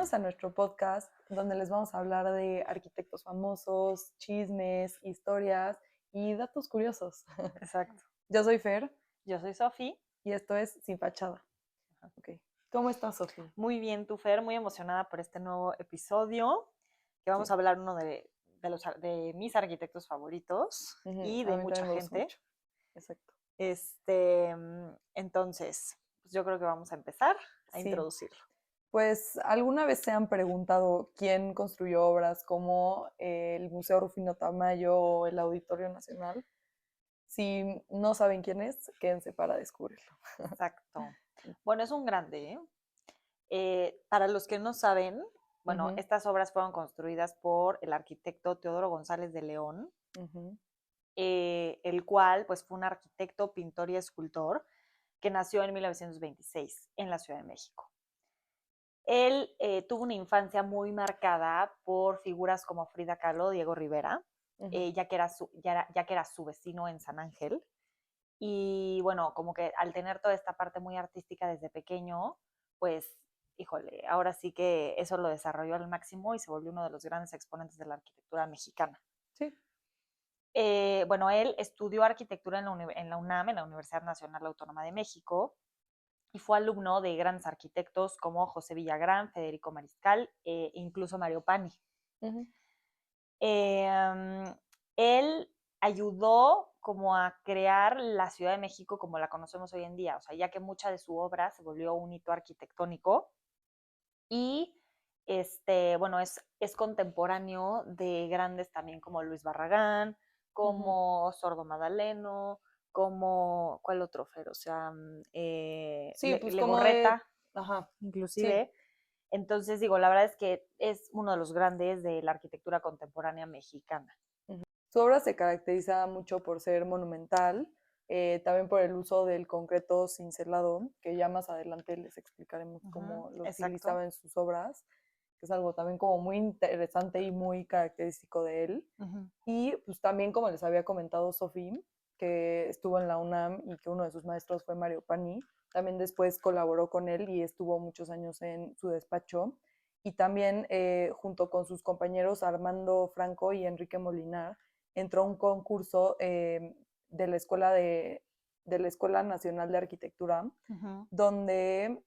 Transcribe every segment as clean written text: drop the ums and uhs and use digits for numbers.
Bienvenidos a nuestro podcast donde les vamos a hablar de arquitectos famosos, chismes, historias y datos curiosos. Exacto. Yo soy Fer. Yo soy Sofi. Y esto es Sin Fachada. Okay. ¿Cómo estás, Sofi? Muy bien, tú, Fer, muy emocionada por este nuevo episodio, que vamos a hablar uno de mis arquitectos favoritos y de mucha gente. Mucho. Exacto. Entonces, pues yo creo que vamos a empezar a introducirlo. Pues, ¿alguna vez se han preguntado quién construyó obras como el Museo Rufino Tamayo o el Auditorio Nacional? Si no saben quién es, quédense para descubrirlo. Exacto. Bueno, es un grande, para los que no saben, bueno, estas obras fueron construidas por el arquitecto Teodoro González de León, el cual pues fue un arquitecto, pintor y escultor que nació en 1926 en la Ciudad de México. Él tuvo una infancia muy marcada por figuras como Frida Kahlo, Diego Rivera, ya que era su vecino en San Ángel. Y bueno, como que al tener toda esta parte muy artística desde pequeño, pues, híjole, ahora sí que eso lo desarrolló al máximo y se volvió uno de los grandes exponentes de la arquitectura mexicana. Sí. Bueno, él estudió arquitectura en la UNAM, en la Universidad Nacional Autónoma de México, y fue alumno de grandes arquitectos como José Villagrán, Federico Mariscal e incluso Mario Pani. Él ayudó como a crear la Ciudad de México como la conocemos hoy en día, o sea, ya que mucha de su obra se volvió un hito arquitectónico y bueno, es contemporáneo de grandes también como Luis Barragán, como Sordo Madaleno, como, ¿cuál otro, Fer? O sea, pues Legorreta, ajá, inclusive. Sí. Entonces, digo, la verdad es que es uno de los grandes de la arquitectura contemporánea mexicana. Su obra se caracteriza mucho por ser monumental, también por el uso del concreto cincelado, que ya más adelante les explicaremos cómo lo utilizaba en sus obras, que es algo también como muy interesante y muy característico de él. Y pues también, como les había comentado Sofi, que estuvo en la UNAM y que uno de sus maestros fue Mario Pani, también después colaboró con él y estuvo muchos años en su despacho. Y también, junto con sus compañeros Armando Franco y Enrique Molinar, entró a un concurso de la Escuela Nacional de Arquitectura, donde,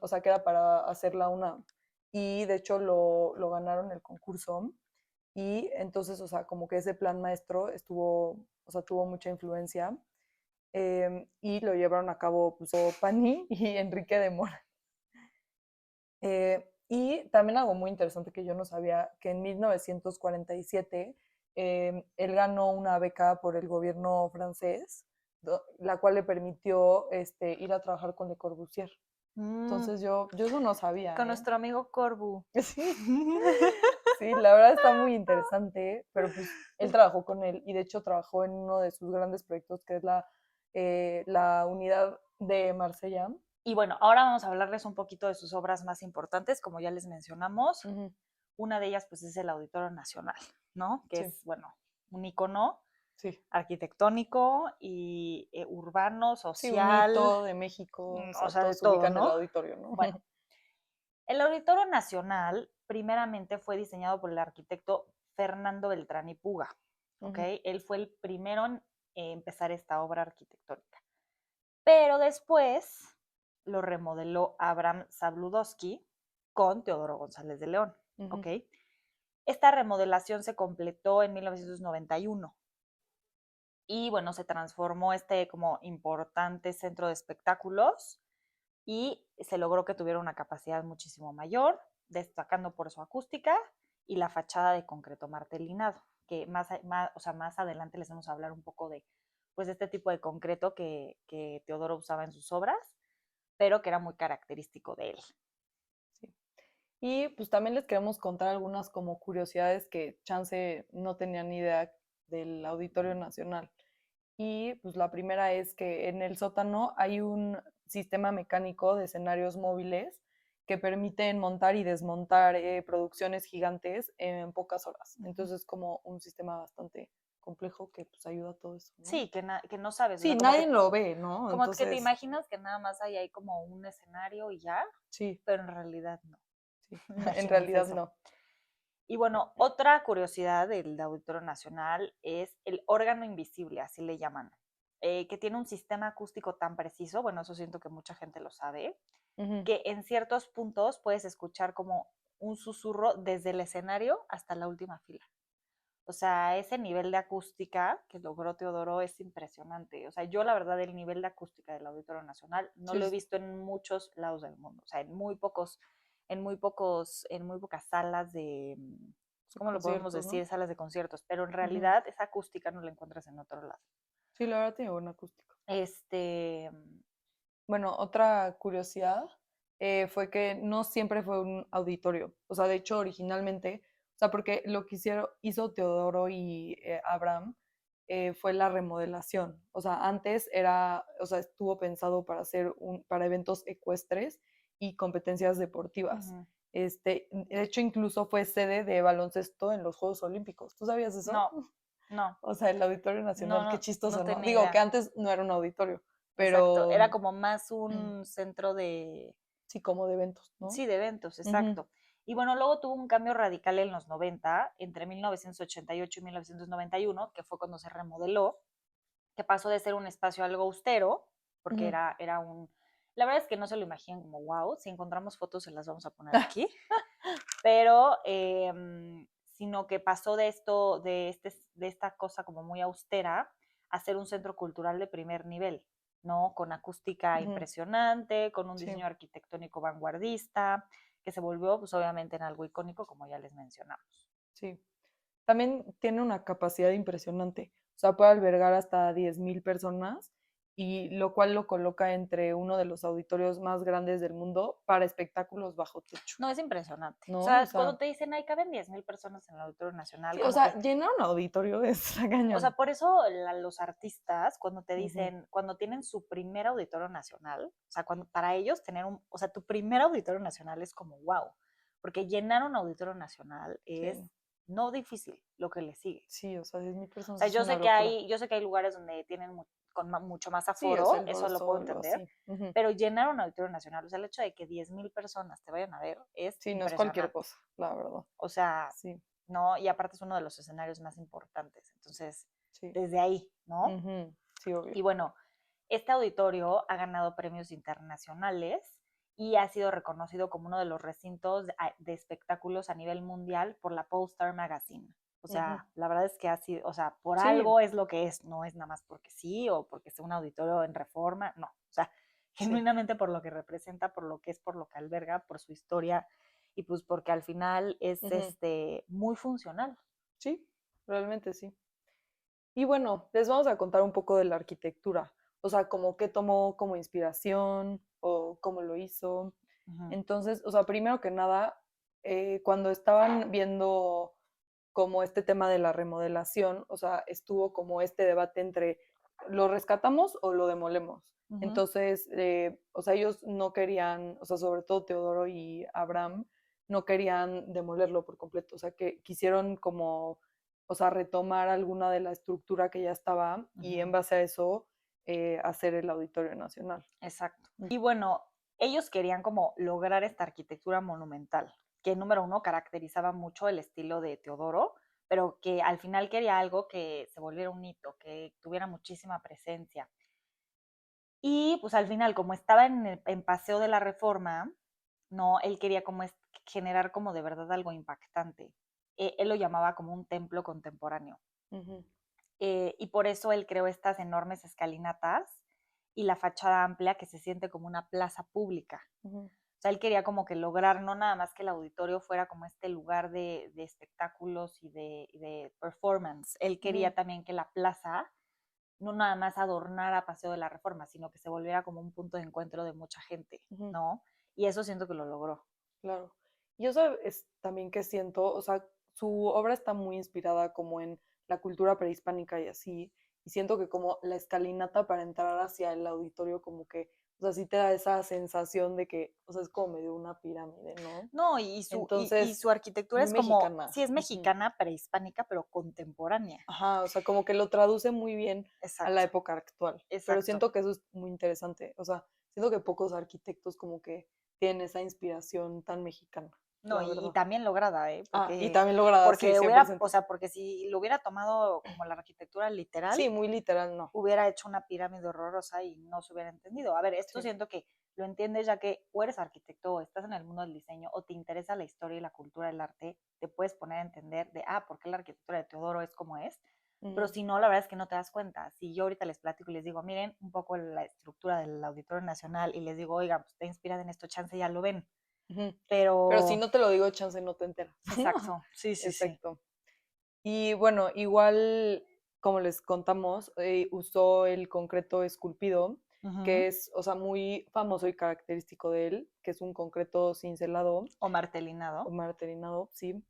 o sea, que era para hacer la UNAM. Y de hecho lo ganaron el concurso. Y entonces, o sea, como que ese plan maestro tuvo mucha influencia. Y lo llevaron a cabo pues, Pani y Enrique de Mora. Y también algo muy interesante que yo no sabía, que en 1947 él ganó una beca por el gobierno francés, la cual le permitió ir a trabajar con Le Corbusier. Entonces yo eso no sabía. Con nuestro amigo Corbu. Sí. Sí, la verdad está muy interesante, pero pues él trabajó con él y de hecho trabajó en uno de sus grandes proyectos que es la unidad de Marsella. Y bueno, ahora vamos a hablarles un poquito de sus obras más importantes, como ya les mencionamos. Una de ellas pues es el Auditorio Nacional, ¿no? Que es, bueno, un icono arquitectónico y urbano, social. Sí, un hito de México, o sea, todos de todo, ubican ¿no? el auditorio, ¿no? Bueno, el Auditorio Nacional primeramente fue diseñado por el arquitecto Fernando Beltrán y Puga, ¿ok? Él fue el primero en empezar esta obra arquitectónica. Pero después lo remodeló Abraham Zabludowski con Teodoro González de León, ¿ok? Esta remodelación se completó en 1991 y, bueno, se transformó como importante centro de espectáculos y se logró que tuviera una capacidad muchísimo mayor, destacando por su acústica y la fachada de concreto martelinado, que más adelante les vamos a hablar un poco de pues, este tipo de concreto que Teodoro usaba en sus obras, pero que era muy característico de él. Sí. Y pues también les queremos contar algunas como curiosidades que chance no tenían ni idea del Auditorio Nacional. Y pues la primera es que en el sótano hay un sistema mecánico de escenarios móviles que permiten montar y desmontar producciones gigantes en pocas horas. Entonces es como un sistema bastante complejo que pues ayuda a todo eso, ¿no? Sí, que no sabes. Sí, o sea, nadie lo ve, ¿no? Como entonces, que te imaginas que nada más hay ahí como un escenario y ya, sí, pero en realidad no. sí. En Imagínense realidad eso. no. Y bueno, otra curiosidad del Auditorio Nacional es el órgano invisible, así le llaman, que tiene un sistema acústico tan preciso, bueno, eso siento que mucha gente lo sabe, Ujú. que en ciertos puntos puedes escuchar como un susurro desde el escenario hasta la última fila. O sea, ese nivel de acústica que logró Teodoro es impresionante. O sea, yo la verdad el nivel de acústica del Auditorio Nacional no Sí, lo he visto en muchos lados del mundo. O sea, en muy pocas salas de, ¿cómo lo podemos conciertos, ¿no? decir? Salas de conciertos. Pero en Ujú. realidad esa acústica no la encuentras en otro lado. Sí, la verdad tiene buena acústica. Este, Bueno, otra curiosidad fue que no siempre fue un auditorio. O sea, de hecho, originalmente, o sea, porque lo que hizo Teodoro y Abraham fue la remodelación. O sea, antes era, o sea, estuvo pensado para para eventos ecuestres y competencias deportivas. ujú. De hecho, incluso fue sede de baloncesto en los Juegos Olímpicos. ¿Tú sabías eso? No, no, O sea, el Auditorio no, Nacional, qué no, no chistoso, ¿no? tenía Digo que idea. antes no era un auditorio, Exacto. pero Era como más un centro de, sí, como de eventos, ¿no? sí, de eventos, Ujú. exacto. Y bueno, luego tuvo un cambio radical en los 90, entre 1988 y 1991, que fue cuando se remodeló, que pasó de ser un espacio algo austero, porque Ujú. era un... La verdad es que no se lo imaginen como wow, si encontramos fotos se las vamos a poner aquí, pero sino que pasó de esto, de esta cosa como muy austera, a ser un centro cultural de primer nivel, ¿no? Con acústica Ujú. impresionante, con un Sí, diseño arquitectónico vanguardista, que se volvió, pues obviamente, en algo icónico, como ya les mencionamos. sí. También tiene una capacidad impresionante. O sea, puede albergar hasta 10,000 personas y lo cual lo coloca entre uno de los auditorios más grandes del mundo para espectáculos bajo techo, No, es impresionante. O ¿no? O sea, cuando sea, te dicen, ahí caben 10,000 personas en el Auditorio Nacional, sí, o como que sea, llenar un auditorio es o sea, cañón. por eso los artistas, cuando te Ujú. dicen, cuando tienen su primer auditorio nacional, o sea, cuando para ellos tener o sea, tu primer auditorio nacional es como wow, porque llenar un auditorio nacional es Sí, no difícil lo que le sigue. sí, o sea, 10,000 O personas sea, es una locura. yo sé que hay lugares donde tienen mucho más Sí, es aforo, el eso Foro lo puedo Sol o entender, así. Ujú. pero llenar un auditorio nacional, o sea, el hecho de que 10,000 personas te vayan a ver es Sí, no es cualquier impresionante. cosa, la verdad. O sea, Sí, ¿no? Y aparte es uno de los escenarios más importantes. Entonces, sí. desde ahí, ¿no? Ujú. Sí, obvio. Y bueno, este auditorio ha ganado premios internacionales y ha sido reconocido como uno de los recintos de espectáculos a nivel mundial por la Polestar Magazine. O Ujú. sea, la verdad es que ha sido, o sea, por Sí, algo es lo que es, no es nada más porque sí o porque sea un auditorio en reforma, no. O sea, sí. genuinamente por lo que representa, por lo que es, por lo que alberga, por su historia y pues porque al final es Ujú. muy funcional. Sí, realmente sí. Y bueno, les vamos a contar un poco de la arquitectura, o sea, como qué tomó como inspiración o cómo lo hizo. Ujú. Entonces, o sea, primero que nada, cuando estaban viendo como este tema de la remodelación, o sea, estuvo como este debate entre lo rescatamos o lo demolemos. Ujú. Entonces, o sea, ellos no querían, o sea, sobre todo Teodoro y Abraham, no querían demolerlo por completo, o sea, que quisieron como, o sea, retomar alguna de la estructura que ya estaba y en Ujú. base a eso hacer el Auditorio Nacional. Exacto. Y bueno, ellos querían como lograr esta arquitectura monumental, que número uno caracterizaba mucho el estilo de Teodoro, pero que al final quería algo que se volviera un hito, que tuviera muchísima presencia. Y pues al final, como estaba en Paseo de la Reforma, no, él quería como generar como de verdad algo impactante. Él lo llamaba como un templo contemporáneo. Ujú. Y por eso él creó estas enormes escalinatas y la fachada amplia que se siente como una plaza pública. Ujú. O sea, él quería como que lograr no nada más que el auditorio fuera como este lugar de espectáculos y de performance. Él Ujú. quería también que la plaza no nada más adornara Paseo de la Reforma, sino que se volviera como un punto de encuentro de mucha gente, Ujú. ¿no? Y eso siento que lo logró. Claro. Y yo sabes también que siento, o sea, su obra está muy inspirada como en la cultura prehispánica y así, y siento que como la escalinata para entrar hacia el auditorio como que, o sea, sí te da esa sensación de que, o sea, es como medio una pirámide, ¿no? No, y Entonces, su arquitectura muy es como, mexicana. sí es Ujú. mexicana, prehispánica, pero contemporánea. Ajá, o sea, como que lo traduce muy bien a la Exacto, época actual, pero exacto. siento que eso es muy interesante, o sea, siento que pocos arquitectos como que tienen esa inspiración tan mexicana. No, la verdad. y también lograda, ¿eh? Y también lograda, sí, Porque 100%. o sea, porque si lo hubiera tomado como la arquitectura literal, Sí, muy literal, no. hubiera hecho una pirámide horrorosa y no se hubiera entendido. A ver, esto Sí. siento que lo entiendes ya que o eres arquitecto o estás en el mundo del diseño o te interesa la historia y la cultura del arte, te puedes poner a entender de, por qué la arquitectura de Teodoro es como es. Pero si no, la verdad es que no te das cuenta. Si yo ahorita les platico y les digo, miren un poco la estructura del Auditorio Nacional y les digo, oiga, pues está inspirada en esto, chance ya lo ven. Pero si Pero, no te lo digo, chance no te enteras. exacto, sí, sí, sí. Exacto. Y bueno, igual, como les contamos, usó el concreto esculpido, Ujú. que es, o sea, muy famoso y característico de él, que es un concreto cincelado O martelinado. o martelinado, sí.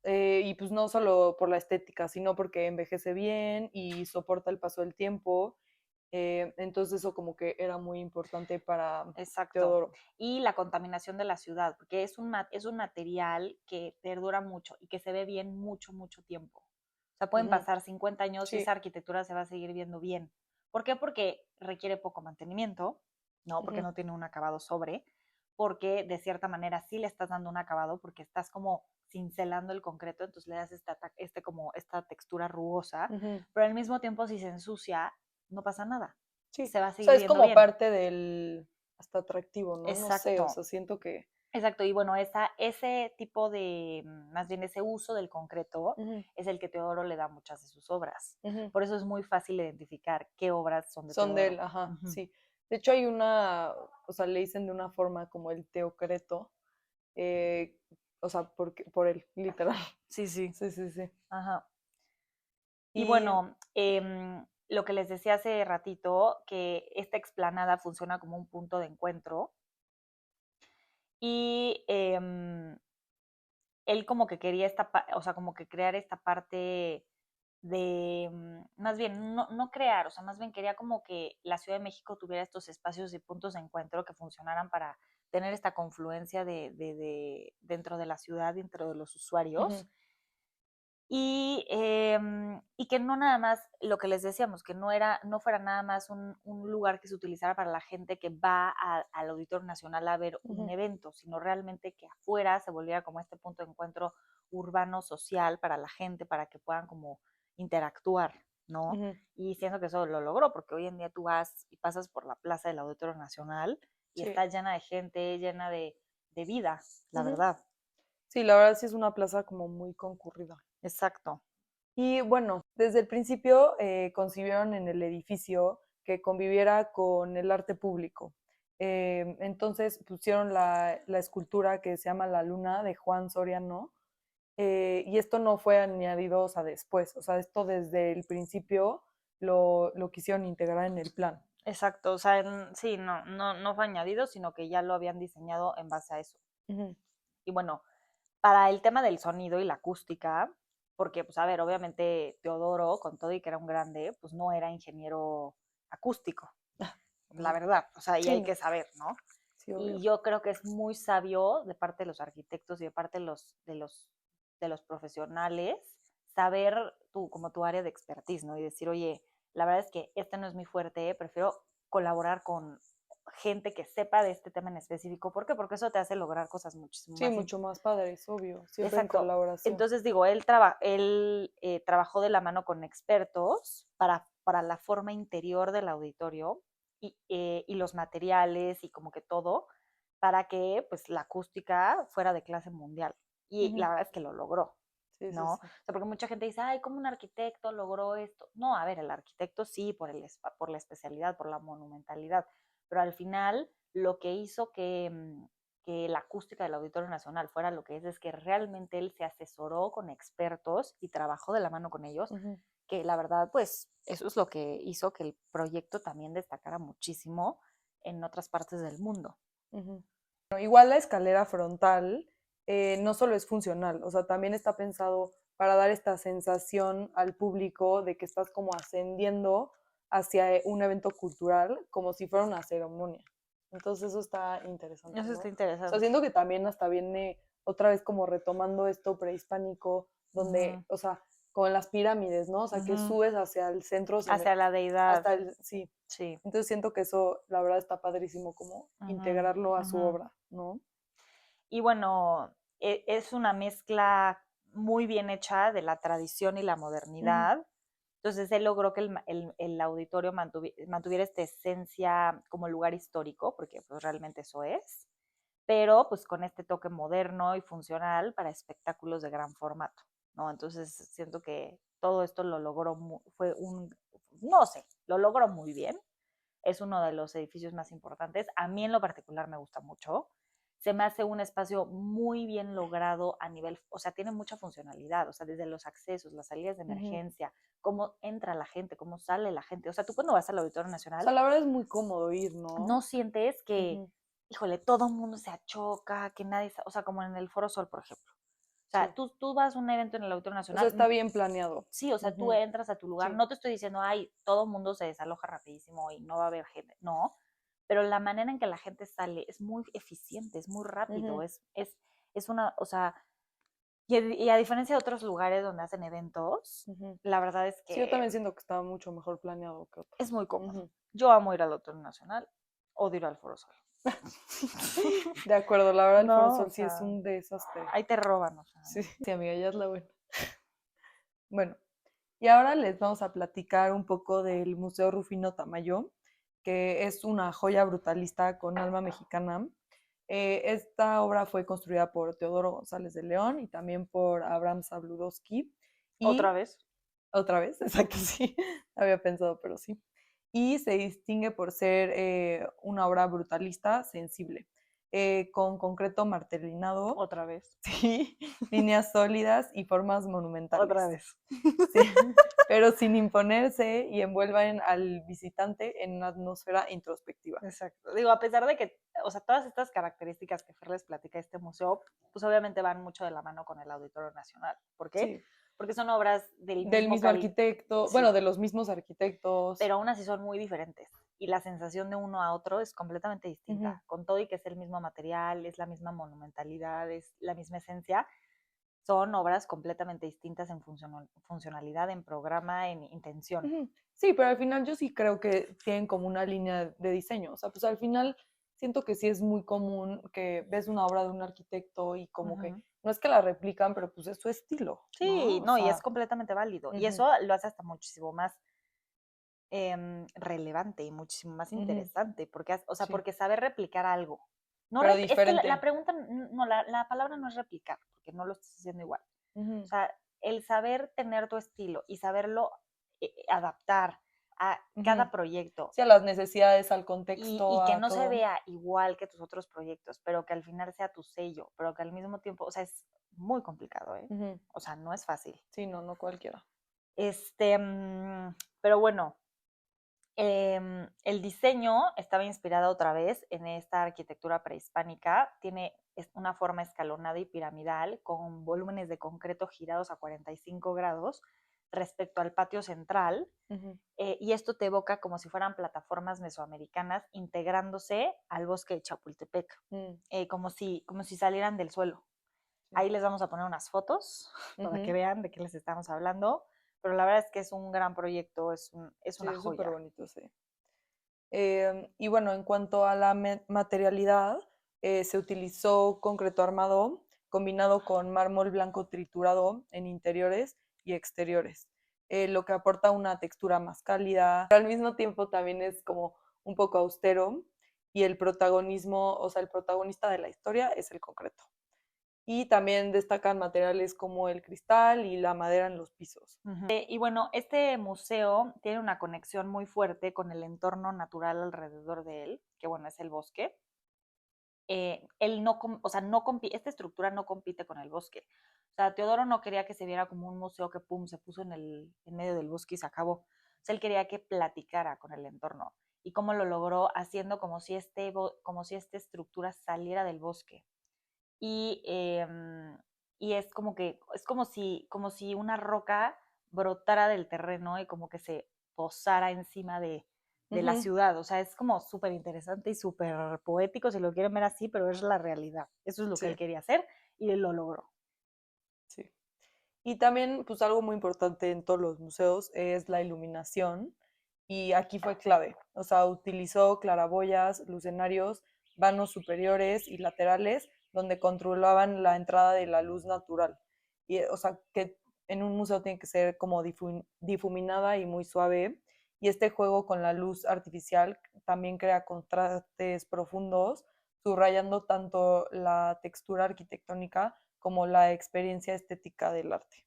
Y pues no solo por la estética, sino porque envejece bien y soporta el paso del tiempo. Entonces eso como que era muy importante para Exacto. Teodoro. Y la contaminación de la ciudad, porque es un material que perdura mucho y que se ve bien mucho, mucho tiempo. O sea, pueden Ujú, pasar 50 años y sí. esa arquitectura se va a seguir viendo bien. ¿Por qué? Porque requiere poco mantenimiento, ¿no? Porque Ujú, no tiene un acabado sobre, porque de cierta manera sí le estás dando un acabado, porque estás como cincelando el concreto, entonces le das esta textura rugosa, ujú. pero al mismo tiempo si se ensucia, no pasa nada. Sí, Se va a o sea, seguir es viendo como bien. parte del hasta atractivo, ¿no? No sé, o Exacto. sea, siento que Exacto, y bueno, ese tipo de, más bien ese uso del concreto ujú, es el que Teodoro le da a muchas de sus obras. ujú, Por eso es muy fácil identificar qué obras son de son de él, Teodoro. ajá, Ujú. sí. De hecho, hay una, o sea, le dicen de una forma como el teocreto, o sea, por él, literal. Sí, sí. Sí, sí, sí. Ajá. Y Y bueno, lo que les decía hace ratito, que esta explanada funciona como un punto de encuentro y él como que quería o sea, como que crear esta parte de, más bien, no crear, o sea, más bien quería como que la Ciudad de México tuviera estos espacios y puntos de encuentro que funcionaran para tener esta confluencia dentro de la ciudad, dentro de los ujú, usuarios. Y que no nada más, lo que les decíamos, que no fuera nada más un lugar que se utilizara para la gente que va al Auditorio Nacional a ver un ujú, evento, sino realmente que afuera se volviera como este punto de encuentro urbano, social, para la gente, para que puedan como interactuar, ¿no? ujú, Y siento que eso lo logró, porque hoy en día tú vas y pasas por la plaza del Auditorio Nacional y sí. está llena de gente, llena de vida, la Ujú. verdad. Sí, la verdad sí es una plaza como muy concurrida. Exacto. Y bueno, desde el principio concibieron en el edificio que conviviera con el arte público. Entonces pusieron la escultura que se llama La Luna de Juan Soriano, y esto no fue añadido, o sea, después, o sea, esto desde el principio lo quisieron integrar en el plan. Exacto, o sea, sí, no fue añadido, sino que ya lo habían diseñado en base a eso. Ujú, Y bueno, para el tema del sonido y la acústica, porque, pues, a ver, obviamente Teodoro, con todo y que era un grande, pues no era ingeniero acústico, la no. verdad, o sea, y Sí, hay no, que saber, ¿no? sí, Y obvio. yo creo que es muy sabio de parte de los arquitectos y de parte de los profesionales saber como tu área de expertise, ¿no? Y decir, oye, la verdad es que este no es mi fuerte, prefiero colaborar con gente que sepa de este tema en específico. ¿Por qué? Porque eso te hace lograr cosas muchísimo Sí, más. mucho más padre, es obvio, siempre en Exacto. colaboración. Entonces digo, él trabajó de la mano con expertos para la forma interior del auditorio y los materiales y como que todo, para que pues la acústica fuera de clase mundial. Y Ujú, la verdad es que lo logró, sí, sí, ¿no? O sí. sea, porque mucha gente dice, ay, ¿cómo un arquitecto logró esto? No, a ver, el arquitecto sí, por la especialidad, por la monumentalidad, pero al final lo que hizo que la acústica del Auditorio Nacional fuera lo que es que realmente él se asesoró con expertos y trabajó de la mano con ellos, Ujú, que la verdad, pues eso es lo que hizo que el proyecto también destacara muchísimo en otras partes del mundo. ujú. Bueno, igual la escalera frontal no solo es funcional, o sea, también está pensado para dar esta sensación al público de que estás como ascendiendo hacia un evento cultural como si fuera una ceremonia. Entonces eso está interesante, Eso ¿no? está O sea, interesante. siento que también hasta viene otra vez como retomando esto prehispánico, donde, Ujú, o sea, con las pirámides, ¿no? O sea, que ujú. subes hacia el centro, Hacia la deidad, hasta el, sí. sí. Entonces siento que eso, la verdad, está padrísimo como Ujú, integrarlo a su ujú. obra, ¿no? Y bueno, es una mezcla muy bien hecha de la tradición y la modernidad. Entonces él logró que el auditorio mantuviera esta esencia como lugar histórico, porque pues realmente eso es, pero pues con este toque moderno y funcional para espectáculos de gran formato, ¿no? Entonces siento que todo esto lo logró, no sé, lo logró muy bien. Es uno de los edificios más importantes. A mí en lo particular me gusta mucho. Se me hace un espacio muy bien logrado a nivel, o sea, tiene mucha funcionalidad, o sea, desde los accesos, las salidas de emergencia, cómo entra la gente, cómo sale la gente. O sea, tú cuando vas al Auditorio O Nacional, sea, la verdad es muy cómodo ir, ¿no? no sientes que, híjole, todo el mundo se achoca, que nadie, o sea, como en el Foro Sol, por ejemplo. O sea, Sí. tú vas a un evento en el Auditorio O sea, Nacional, está bien planeado. sí, o sea, tú entras a tu lugar, Sí. no te estoy diciendo, ay, todo el mundo se desaloja rapidísimo y no va a haber gente, no, pero la manera en que la gente sale es muy eficiente, es muy rápido, es una, o sea, y a diferencia de otros lugares donde hacen eventos, la verdad es Sí, yo que también siento que está mucho mejor planeado que otros. es muy cómodo. Yo amo ir al Auditorio Nacional, odio ir al Foro Sol. De acuerdo, la verdad el Foro No, Sol o sí es sea, un desastre. ahí te roban, o sea. Sí, sí, amiga, ya es la buena. Bueno, y ahora les vamos a platicar un poco del Museo Rufino Tamayo, que es una joya brutalista con alma mexicana. Esta obra fue construida por Teodoro González de León y también por Abraham Sabludowski. ¿Otra Y vez? otra vez, exacto, sí, había pensado, pero sí. Y se distingue por ser una obra brutalista, sensible, con concreto martelinado, Otra vez. sí, líneas sólidas y formas Otra monumentales. vez. Sí, pero sin imponerse y envuelvan al visitante en una atmósfera introspectiva. Exacto. Digo, a pesar de que, o sea, todas estas características que Fer les platica de este museo, pues obviamente van mucho de la mano con el Auditorio Nacional. ¿Por qué? Sí, Porque son obras del del mismo mismo arquitecto, sí, bueno, de los mismos arquitectos. pero aún así son muy diferentes. Y la sensación de uno a otro es completamente distinta. Con todo y que es el mismo material, es la misma monumentalidad, es la misma esencia, son obras completamente distintas en funcionalidad, en programa, en intención. Sí, pero al final yo sí creo que tienen como una línea de diseño. O sea, pues al final siento que sí es muy común que ves una obra de un arquitecto y como que no es que la replican, pero pues es su estilo, ¿no? Sí, O no, y es sea, completamente válido. Y eso lo hace hasta muchísimo más relevante y muchísimo más interesante, porque, o sea, sí, porque saber replicar algo. No pero es que la diferente. pregunta, no, la palabra no es replicar, porque no lo estás haciendo igual. O sea, el saber tener tu estilo y saberlo adaptar a cada proyecto Sí, a las necesidades, al y contexto, que a no se todo. vea igual que tus otros proyectos, pero que al final sea tu sello, pero que al mismo tiempo, o sea, es muy complicado, ¿eh? O sea, no es fácil. Sí, no, no cualquiera. Pero bueno, el diseño estaba inspirado otra vez en esta arquitectura prehispánica. Tiene una forma escalonada y piramidal con volúmenes de concreto girados a 45 grados respecto al patio central. Y esto te evoca como si fueran plataformas mesoamericanas integrándose al bosque de Chapultepec, como si salieran del suelo. Ahí les vamos a poner unas fotos para que vean de qué les estamos hablando, pero la verdad es que es un gran proyecto, es una Sí, es súper joya. bonito, sí. Y bueno, en cuanto a la materialidad, se utilizó concreto armado combinado con mármol blanco triturado en interiores y exteriores, lo que aporta una textura más cálida, pero al mismo tiempo también es como un poco austero y el protagonismo, o sea, el protagonista de la historia es el concreto. Y también destacan materiales como el cristal y la madera en los pisos. Y bueno, este museo tiene una conexión muy fuerte con el entorno natural alrededor de él, que bueno, es el bosque. Él no, o sea, esta estructura no compite con el bosque. O sea, Teodoro no quería que se viera como un museo que, pum, se puso en medio del bosque y se acabó. O sea, él quería que platicara con el entorno. ¿Y cómo lo logró? Haciendo como si esta estructura saliera del bosque. Y, y es como si una roca brotara del terreno y como que se posara encima de la ciudad. O sea, es como súper interesante y súper poético, si lo quieren ver así, pero es la realidad. Eso es lo que él quería hacer y él lo logró. Sí. Y también, pues algo muy importante en todos los museos es la iluminación. Y aquí fue clave. O sea, utilizó claraboyas, lucernarios, vanos superiores y laterales donde controlaban la entrada de la luz natural. Y, o sea, que en un museo tiene que ser como difuminada y muy suave. Y este juego con la luz artificial también crea contrastes profundos, subrayando tanto la textura arquitectónica como la experiencia estética del arte.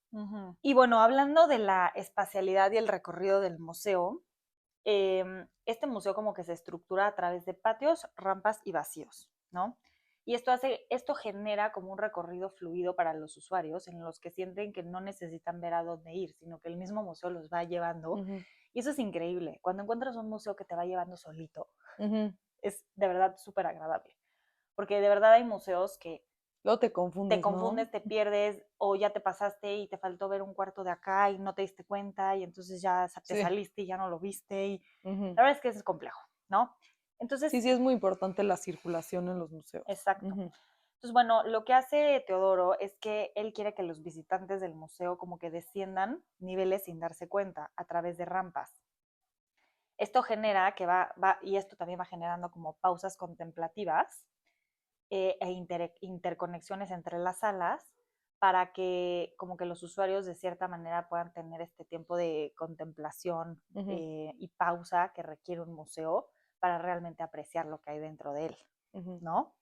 Y bueno, hablando de la espacialidad y el recorrido del museo, este museo como que se estructura a través de patios, rampas y vacíos, ¿no? Y esto genera como un recorrido fluido para los usuarios en los que sienten que no necesitan ver a dónde ir, sino que el mismo museo los va llevando. Y eso es increíble. Cuando encuentras un museo que te va llevando solito, es de verdad súper agradable. Porque de verdad hay museos que luego te confundes, ¿no? Te pierdes, o ya te pasaste y te faltó ver un cuarto de acá y no te diste cuenta y entonces ya te saliste y ya no lo viste. Y la verdad es que es complejo, ¿no? Entonces, sí, es muy importante la circulación en los museos. Exacto. Entonces, bueno, lo que hace Teodoro es que él quiere que los visitantes del museo como que desciendan niveles sin darse cuenta a través de rampas. Esto genera que y esto también va generando como pausas contemplativas interconexiones entre las salas para que como que los usuarios de cierta manera puedan tener este tiempo de contemplación y pausa que requiere un museo para realmente apreciar lo que hay dentro de él, ¿no?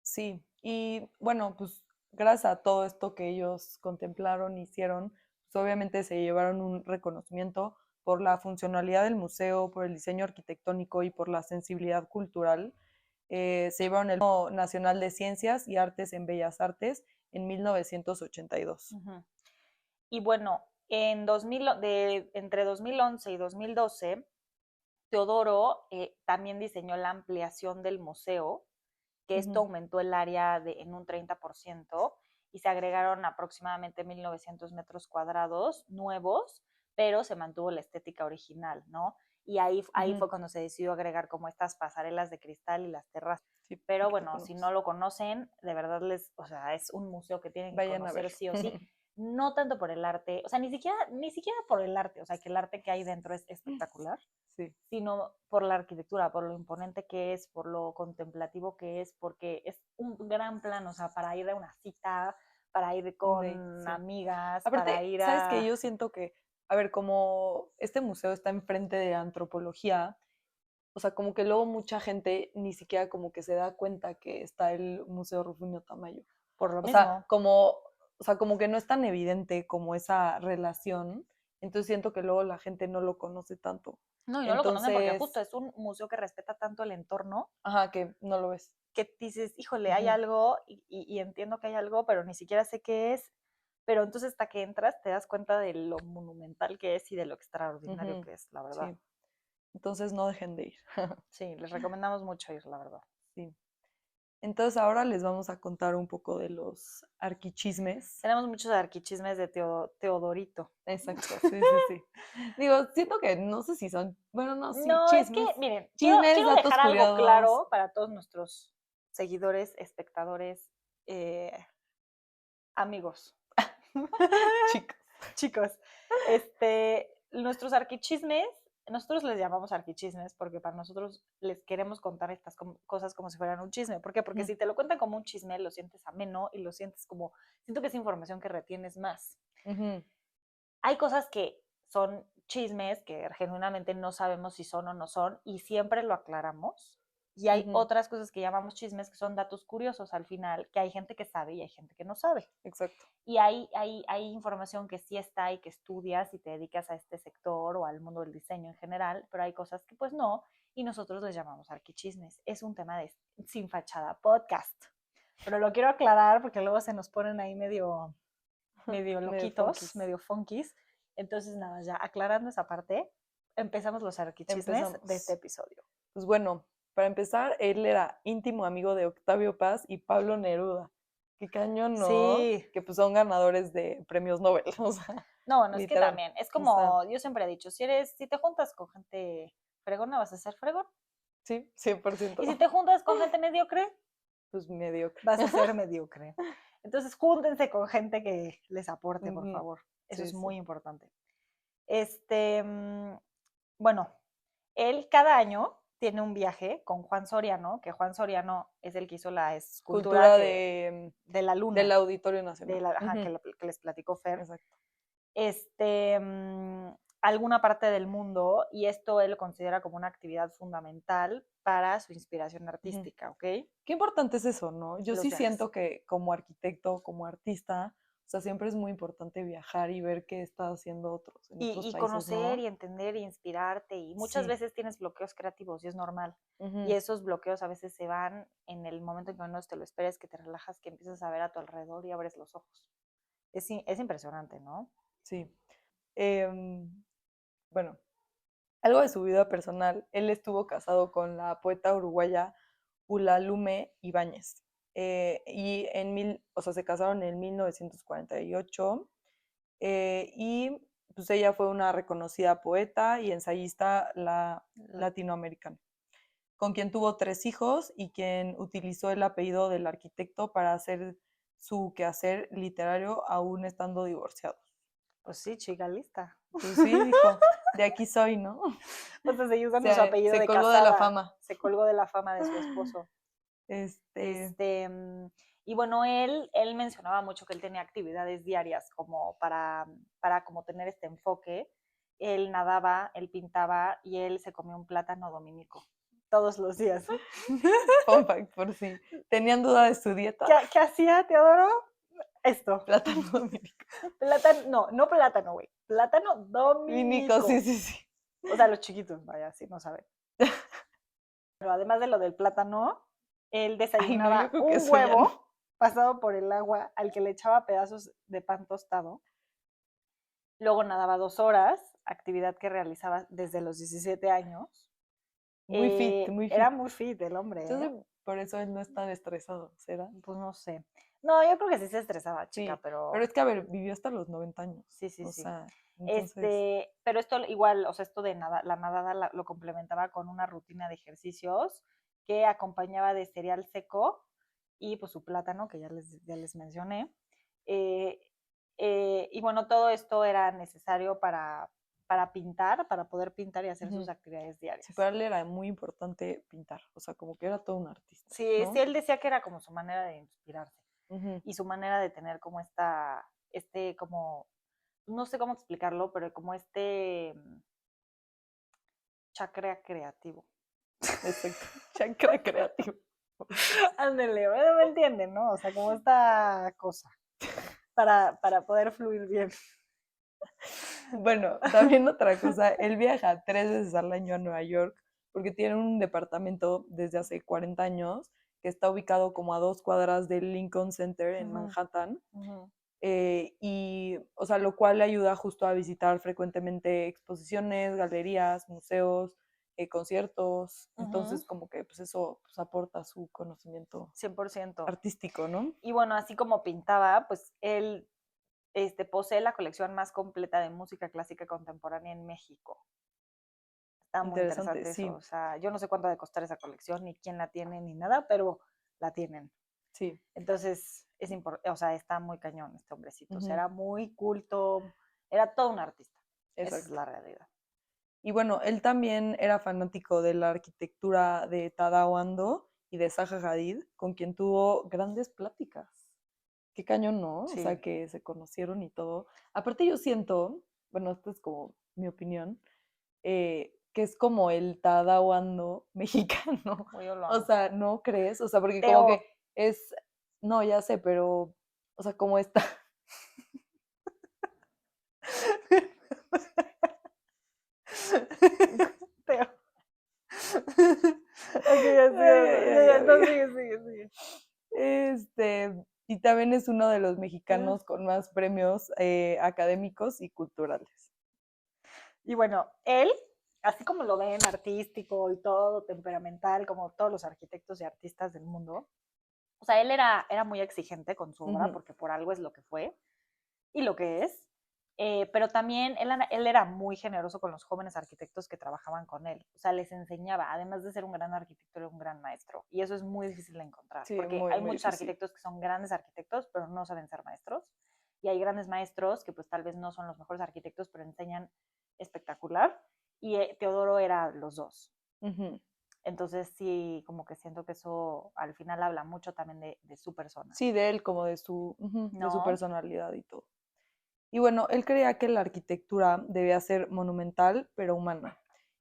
Sí, y bueno, pues gracias a todo esto que ellos contemplaron, hicieron, pues obviamente se llevaron un reconocimiento por la funcionalidad del museo, por el diseño arquitectónico y por la sensibilidad cultural. Se llevaron el Premio Nacional de Ciencias y Artes en Bellas Artes en 1982. Y bueno, entre 2011 y 2012, Teodoro también diseñó la ampliación del museo, que esto aumentó el área en un 30% y se agregaron aproximadamente 1.900 metros cuadrados nuevos, pero se mantuvo la estética original, ¿no? Y ahí fue cuando se decidió agregar como estas pasarelas de cristal y las terrazas. Sí, pero bueno, si no lo conocen, de verdad es un museo que tienen que conocer sí o sí. No tanto por el arte, o sea, ni siquiera por el arte, o sea, que el arte que hay dentro es espectacular, sino por la arquitectura, por lo imponente que es, por lo contemplativo que es, porque es un gran plan, o sea, para ir a una cita, para ir con amigas, aparte, para ir ¿sabes qué? Yo siento que, a ver, como este museo está enfrente de antropología, o sea, como que luego mucha gente ni siquiera como que se da cuenta que está el Museo Rufinio Tamayo. Por lo mismo. Como que no es tan evidente como esa relación, entonces siento que luego la gente no lo conoce tanto. No, y no lo conocen porque justo es un museo que respeta tanto el entorno. Ajá, que no lo ves. Que dices, híjole, hay algo y entiendo que hay algo, pero ni siquiera sé qué es. Pero entonces hasta que entras te das cuenta de lo monumental que es y de lo extraordinario que es, la verdad. Sí. Entonces no dejen de ir. Sí, les recomendamos mucho ir, la verdad. Sí. Entonces ahora les vamos a contar un poco de los arquichismes. Tenemos muchos arquichismes de Teodorito. Exacto, sí. Digo, siento que no sé si son, bueno, no, sí, no, chismes. es que, miren, chismes, quiero datos dejar curiosos. algo claro para todos nuestros seguidores, espectadores, amigos. Chicos, nuestros arquichismes, nosotros les llamamos arquichismes porque para nosotros les queremos contar estas cosas como si fueran un chisme. ¿Por qué? Porque si te lo cuentan como un chisme, lo sientes ameno y lo sientes como, siento que es información que retienes más. Hay cosas que son chismes que genuinamente no sabemos si son o no son y siempre lo aclaramos. Y hay otras cosas que llamamos chismes que son datos curiosos al final, que hay gente que sabe y hay gente que no sabe. Exacto. Y hay información que sí está y que estudias y te dedicas a este sector o al mundo del diseño en general, pero hay cosas que pues no, y nosotros les llamamos arquichismes. Es un tema de Sin Fachada Podcast. Pero lo quiero aclarar porque luego se nos ponen ahí medio loquitos, medio funkies. Entonces, nada, ya aclarando esa parte, empezamos los arquichismes de este episodio. Pues bueno, para empezar, él era íntimo amigo de Octavio Paz y Pablo Neruda. Qué cañón, ¿no? Sí. Que pues son ganadores de premios Nobel. O sea, no, es que también, es como, yo siempre he dicho, si te juntas con gente fregona, vas a ser fregón. Sí, 100%. Y si te juntas con gente mediocre, pues mediocre. Vas a ser mediocre. Entonces, júntense con gente que les aporte, por favor. Eso es muy importante. Bueno, él cada año tiene un viaje con Juan Soriano, que Juan Soriano es el que hizo la escultura de la luna. Del Auditorio Nacional. Que les platicó Fer. Exacto. Alguna parte del mundo, y esto él lo considera como una actividad fundamental para su inspiración artística, ¿ok? Qué importante es eso, ¿no? Yo sí siento que como arquitecto, como artista, o sea, siempre es muy importante viajar y ver qué están haciendo otros en otros países, conocer ¿no? y entender y inspirarte, y muchas veces tienes bloqueos creativos y es normal, y esos bloqueos a veces se van en el momento en que menos te lo esperes, que te relajas, que empiezas a ver a tu alrededor y abres los ojos. Es impresionante, ¿no? Sí. Bueno, algo de su vida personal, él estuvo casado con la poeta uruguaya Ulalume Ibáñez. Se casaron en 1948 y pues ella fue una reconocida poeta y ensayista latinoamericana, con quien tuvo 3 hijos y quien utilizó el apellido del arquitecto para hacer su quehacer literario aún estando divorciados. Pues sí, chica lista. Pues sí, dijo, de aquí soy, ¿no? O sea, seguí usando su apellido de casada. Se colgó de la fama. Se colgó de la fama de su esposo. Y bueno, él mencionaba mucho que él tenía actividades diarias como para como tener este enfoque. Él nadaba, él pintaba y él se comía un plátano dominico todos los días. Fun fact, por si tenían duda de su dieta. ¿Qué hacía, Teodoro? Esto. Plátano dominico. No plátano, güey. Plátano dominico. Sí. O sea, los chiquitos, vaya, si no saben. Pero además de lo del plátano, él desayunaba un huevo pasado por el agua al que le echaba pedazos de pan tostado. Luego nadaba 2 horas, actividad que realizaba desde los 17 años. Muy fit. Era muy fit el hombre. Entonces, por eso él no es tan estresado, ¿será? Pues no sé. No, yo creo que sí se estresaba, chica, sí, pero es que, a ver, vivió hasta los 90 años. Sí. O sea, entonces... Pero esto igual, o sea, esto de la nadada lo complementaba con una rutina de ejercicios que acompañaba de cereal seco y pues su plátano, que ya les mencioné. Y bueno, todo esto era necesario para pintar, para poder pintar y hacer sus actividades diarias. Sí, para él era muy importante pintar, o sea, como que era todo un artista. Sí, ¿no? Sí, él decía que era como su manera de inspirarse y su manera de tener como como, no sé cómo explicarlo, pero como chakra creativo. Exacto, chakra creativo. Ándale, me entienden, ¿no? O sea, como esta cosa para poder fluir bien. Bueno, también otra cosa, él viaja 3 veces al año a Nueva York porque tiene un departamento desde hace 40 años que está ubicado como a 2 cuadras del Lincoln Center en Manhattan. Y, o sea, lo cual le ayuda justo a visitar frecuentemente exposiciones, galerías, museos, conciertos. Entonces, como que pues eso pues, aporta su conocimiento 100% artístico, ¿no? Y bueno, así como pintaba, pues él posee la colección más completa de música clásica contemporánea en México. Está muy interesante eso. O sea, yo no sé cuánto ha de costar esa colección, ni quién la tiene, ni nada, pero la tienen. Sí. Entonces, o sea, está muy cañón este hombrecito. O sea, era muy culto, era todo un artista. Exacto. Esa es la realidad. Y bueno, él también era fanático de la arquitectura de Tadao Ando y de Zaha Hadid, con quien tuvo grandes pláticas. Qué cañón, ¿no? Sí. O sea, que se conocieron y todo. Aparte yo siento, bueno, esto es como mi opinión, que es como el Tadao Ando mexicano. O sea, ¿no crees? O sea, porque como que es, no, ya sé, pero, o sea, como está... Teo. Sigue. Y también es uno de los mexicanos con más premios académicos y culturales. Y bueno, él, así como lo ven artístico y todo, temperamental, como todos los arquitectos y artistas del mundo, o sea, él era muy exigente con su obra, porque por algo es lo que fue y lo que es. Pero también él era muy generoso con los jóvenes arquitectos que trabajaban con él. O sea, les enseñaba, además de ser un gran arquitecto, era un gran maestro. Y eso es muy difícil de encontrar, porque hay muchos arquitectos que son grandes arquitectos, pero no saben ser maestros. Y hay grandes maestros que pues tal vez no son los mejores arquitectos, pero enseñan espectacular. Y Teodoro era los dos. Entonces sí, como que siento que eso al final habla mucho también de su persona. Sí, de él, como de su ¿No? personalidad y todo. Y bueno, él creía que la arquitectura debía ser monumental, pero humana.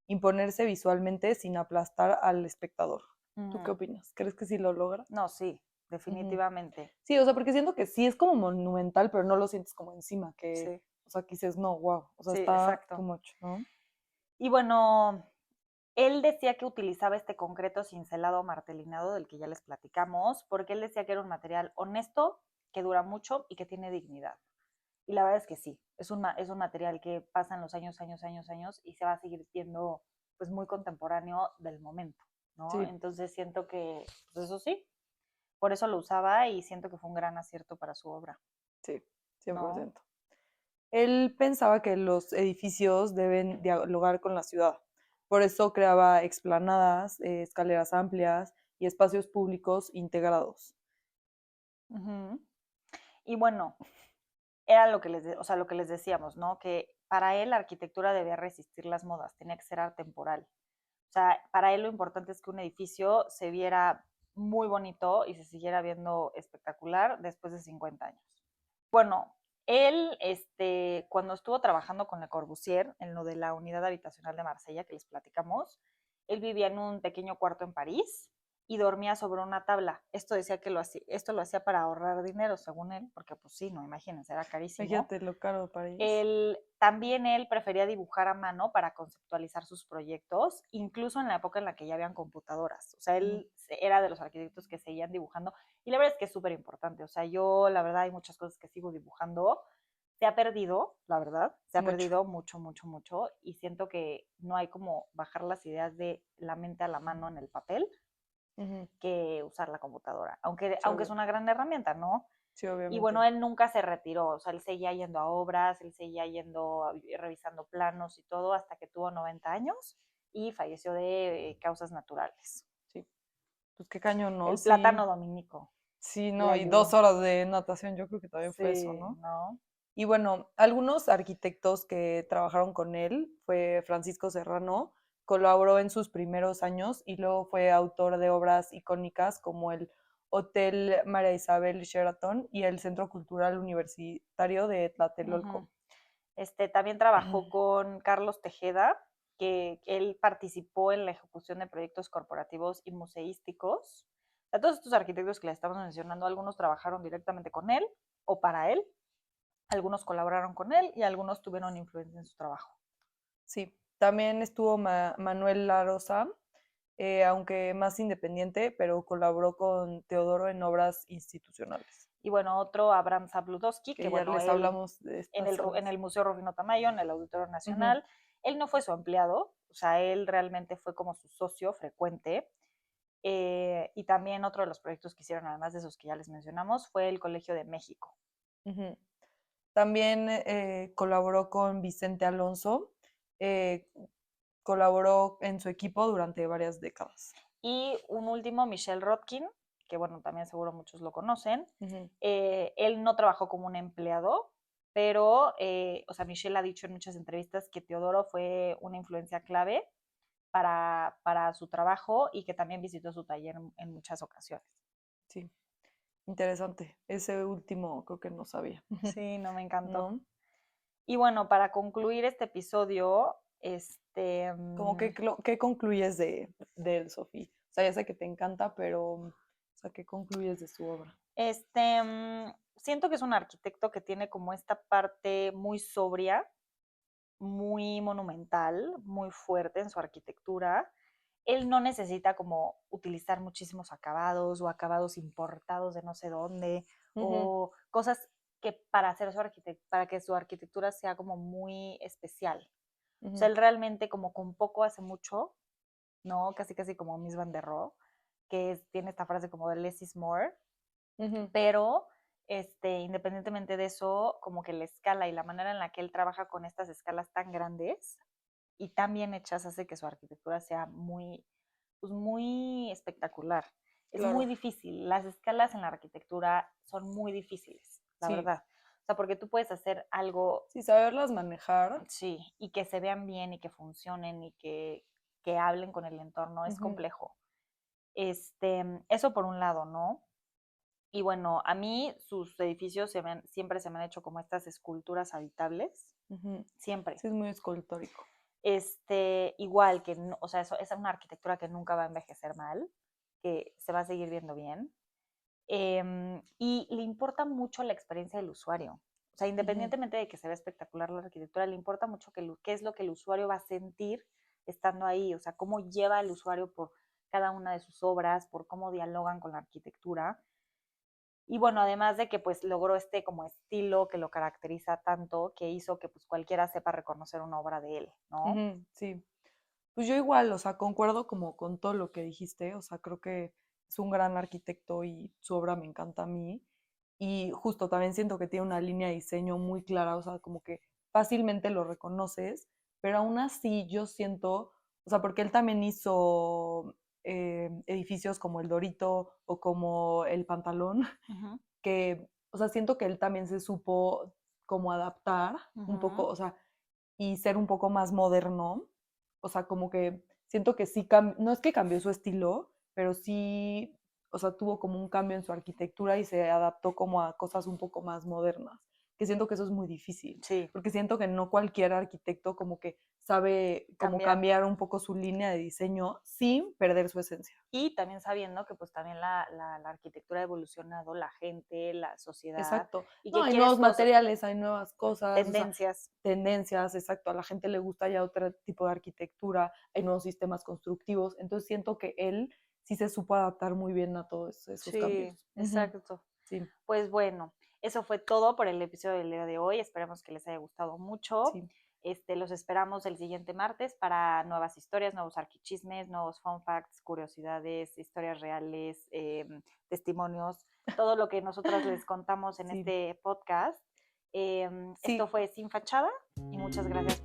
Imponerse visualmente sin aplastar al espectador. ¿Tú qué opinas? ¿Crees que sí lo logra? No, sí, definitivamente. Sí, o sea, porque siento que sí es como monumental, pero no lo sientes como encima, que, Sí, o sea, que dices, no, wow, o sea, sí, está too exacto. much, ¿no? Y bueno, él decía que utilizaba este concreto cincelado martelinado del que ya les platicamos, porque él decía que era un material honesto, que dura mucho y que tiene dignidad. Y la verdad es que sí, es un material que pasan los años, años, años, años y se va a seguir viendo pues muy contemporáneo del momento, ¿no? Sí, Entonces siento que, pues eso sí, por eso lo usaba y siento que fue un gran acierto para su obra, sí, ¿no? 100%. Él pensaba que los edificios deben dialogar con la ciudad. Por eso creaba explanadas, escaleras amplias y espacios públicos integrados. Ujú. Y bueno, era lo que o sea, lo que les decíamos, ¿no? Que para él la arquitectura debía resistir las modas, tenía que ser atemporal. O sea, para él lo importante es que un edificio se viera muy bonito y se siguiera viendo espectacular después de 50 años. Bueno, él, cuando estuvo trabajando con Le Corbusier en lo de la unidad habitacional de Marsella que les platicamos, él vivía en un pequeño cuarto en París y dormía sobre una tabla. Esto lo hacía para ahorrar dinero, según él, porque pues sí, no, imagínense, era carísimo. Fíjate lo caro de París. También él prefería dibujar a mano para conceptualizar sus proyectos, incluso en la época en la que ya habían computadoras. O sea, él era de los arquitectos que seguían dibujando y la verdad es que es súper importante. O sea, yo la verdad hay muchas cosas que sigo dibujando. Se ha perdido, la verdad, se ha Mucho. perdido mucho, mucho, mucho y siento que no hay como bajar las ideas de la mente a la mano en el papel que usar la computadora, Sí, aunque es una gran herramienta, ¿no? sí, Y bueno, obviamente. él nunca se retiró, o sea, él seguía yendo a obras, él seguía yendo, revisando planos y todo hasta que tuvo 90 años y falleció de causas naturales. Sí. Pues qué cañón, ¿no? El Sí, plátano dominico sí, le no, y ayudó. 2 horas de natación, yo creo que también fue eso, Sí, ¿no? ¿no? Y bueno, algunos arquitectos que trabajaron con él fue Francisco Serrano, colaboró en sus primeros años y luego fue autor de obras icónicas como el Hotel María Isabel Sheraton y el Centro Cultural Universitario de Ujú. Tlatelolco. También trabajó con Carlos Tejeda, que él participó en la ejecución de proyectos corporativos y museísticos. O sea, todos estos arquitectos que les estamos mencionando, algunos trabajaron directamente con él o para él, algunos colaboraron con él y algunos tuvieron influencia en su trabajo. Sí, también estuvo Manuel Larosa, aunque más independiente, pero colaboró con Teodoro en obras institucionales, Y bueno, otro, Abraham Zabludowski, que que ya bueno, les él hablamos de en estas en obras. el Museo Rufino Tamayo, en el Auditorio Ujú. Nacional, él no fue su empleado, o sea, él realmente fue como su socio frecuente. Y también otro de los proyectos que hicieron, además de esos que ya les mencionamos, fue el Colegio de México. Ujú. También colaboró con Vicente Alonso, eh, colaboró en su equipo durante varias décadas. Y un último, Michel Rotkin, que bueno, también seguro muchos lo conocen. Ujú. Él no trabajó como un empleado, pero, o sea, Michel ha dicho en muchas entrevistas que Teodoro fue una influencia clave para su trabajo y que también visitó su taller en muchas ocasiones. Sí, interesante. Ese último creo que no sabía. Sí, no me encantó. ¿No? Y bueno, para concluir este episodio, Como que, ¿qué concluyes de él, Sofía? O sea, ya sé que te encanta, pero, o sea, ¿qué concluyes de su obra? Siento que es un arquitecto que tiene como esta parte muy sobria, muy monumental, muy fuerte en su arquitectura. Él no necesita como utilizar muchísimos acabados o acabados importados de no sé dónde Ujú, o cosas que para que su arquitectura sea como muy especial. O sea, ujú, él realmente como con poco hace mucho, ¿no? Casi casi como Mies van der Rohe, tiene esta frase como de less is more, ujú. pero independientemente de eso, como que la escala y la manera en la que él trabaja con estas escalas tan grandes y tan bien hechas hace que su arquitectura sea muy, pues muy espectacular. Es muy Claro, difícil, las escalas en la arquitectura son muy difíciles, la sí, verdad. O sea, porque tú puedes hacer algo, sí, saberlas manejar. sí, y que se vean bien y que funcionen y que que hablen con el entorno, es Ujú. complejo. Eso por un lado, ¿no? Y bueno, a mí sus edificios siempre se me han hecho como estas esculturas habitables, Ujú. siempre. Sí, es muy escultórico. Igual que, o sea, eso es una arquitectura que nunca va a envejecer mal, que se va a seguir viendo bien. Y le importa mucho la experiencia del usuario. O sea, independientemente de que se vea espectacular la arquitectura, le importa mucho qué es lo que el usuario va a sentir estando ahí, o sea, cómo lleva el usuario por cada una de sus obras, por cómo dialogan con la arquitectura. Y bueno, además de que pues logró como estilo que lo caracteriza tanto, que hizo que pues cualquiera sepa reconocer una obra de él, ¿no? Ujú, sí. Pues yo igual, o sea, concuerdo como con todo lo que dijiste, o sea, creo que es un gran arquitecto y su obra me encanta a mí. Y justo también siento que tiene una línea de diseño muy clara, o sea, como que fácilmente lo reconoces, pero aún así yo siento, o sea, porque él también hizo edificios como el Dorito o como el Pantalón, Uh-huh. que, o sea, siento que él también se supo como adaptar un poco, Uh-huh. o sea, y ser un poco más moderno. O sea, como que siento que sí, no es que cambió su estilo, pero sí, o sea, tuvo como un cambio en su arquitectura y se adaptó como a cosas un poco más modernas, que siento que eso es muy difícil, Sí, porque siento que no cualquier arquitecto como que sabe como cambiar un poco su línea de diseño sin perder su esencia. Y también sabiendo que pues también la arquitectura ha evolucionado, la gente, la sociedad, Exacto. y No, que hay quieres nuevos cosas, materiales, hay nuevas cosas, o sea, tendencias. tendencias, exacto. A la gente le gusta ya otro tipo de arquitectura, hay nuevos sistemas constructivos. Entonces siento que él sí se supo adaptar muy bien a todos esos cambios. Sí, exacto. Sí, Pues bueno, eso fue todo por el episodio del día de hoy. Esperemos que les haya gustado mucho. sí. Los esperamos el siguiente martes para nuevas historias, nuevos arquichismes, nuevos fun facts, curiosidades, historias reales, testimonios, todo lo que nosotras les contamos en Sí. este podcast. Sí. Esto fue Sin Fachada y muchas gracias.